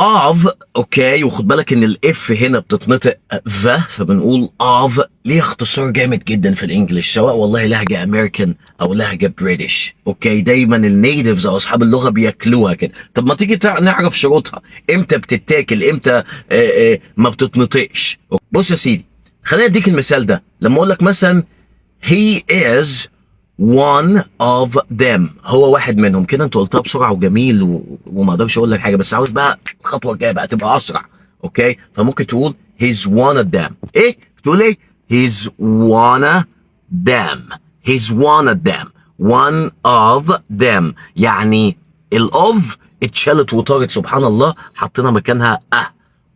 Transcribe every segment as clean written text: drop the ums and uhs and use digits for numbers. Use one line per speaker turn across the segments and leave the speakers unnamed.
of. اوكي، وخد بالك ان الاف هنا بتتنطق ذا، فبنقول of. ليه اختصار جامد جدا في الانجليش، سواء والله لهجه امريكان او لهجه بريتش. اوكي، دايما النيتيفز او اصحاب اللغه بياكلوها كده. طب ما تيجي نعرف شروطها، امتى بتتاكل، امتى ما بتتنطقش. بص يا سيدي، خليني اديك المثال ده. لما اقول لك مثلا he is one of them، هو واحد منهم. كده انت قلتها بسرعه وجميل وما اقدرش اقول لك حاجه، بس عاوز بقى الخطوه الجايه بقى تبقى اسرع. اوكي، فممكن تقول he's one of them. ايه بتقول ايه؟ he's one of them. he's one of them. one of them يعني الاوف اتشالت وطارت، سبحان الله، حطينا مكانها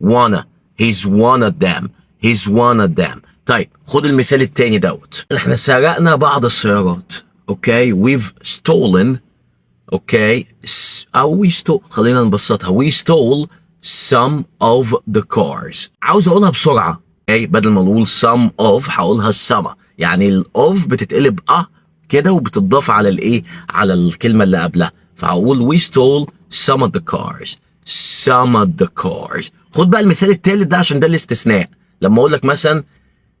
wanna. he's one of them. he's one of them. طيب خد المثال التاني دوت. احنا سرقنا بعض السيارات. اوكي، we've stolen. اوكي، او we stole، خلينا نبسطها، we stole some of the cars. عاوز اقولها بسرعه. اوكي، بدل ما نقول some of هقولها some. يعني الاوف بتتقلب كده وبتضاف على الايه، على الكلمه اللي قبلها. فهقول we stole some of the cars. some of the cars. خد بقى المثال التالت ده عشان ده الاستثناء. لما اقول لك مثلا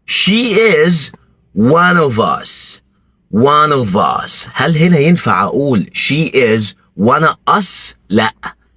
she is one of us. one of us، هل هنا ينفع اقول she is one of us؟ لا.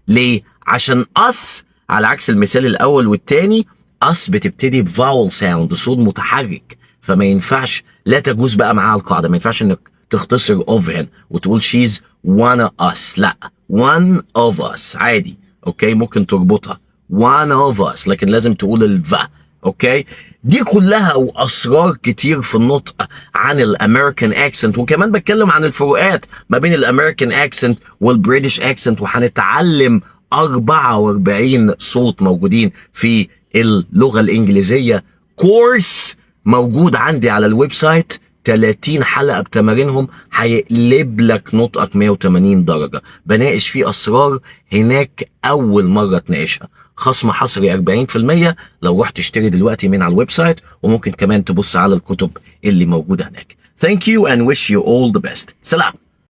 ليه؟ عشان us على عكس المثال الاول والتاني، us بتبتدي بفاول ساوند، صوت متحرك، فما ينفعش، لا تجوز بقى معاها القاعده، ما ينفعش انك تختصر of هنا وتقول she's one of us. لا، one of us عادي. اوكي، ممكن تربطها one of us، لكن لازم تقول الفا. اوكي، دي كلها واسرار كتير في النطق عن الامريكان اكسنت، وكمان بتكلم عن الفروقات ما بين الامريكان اكسنت والبريتش اكسنت، وهنتعلم 44 صوت موجودين في اللغه الانجليزيه. كورس موجود عندي على الويب سايت، 30 حلقه بتمارينهم، هيقلب لك نطقك 180 درجه. بناقش فيه اسرار هناك اول مره تناقشها. خصم حصري 40% لو رحت تشتري دلوقتي من على الويب سايت، وممكن كمان تبص على الكتب اللي موجوده هناك. Thank you and wish you all the best. سلام.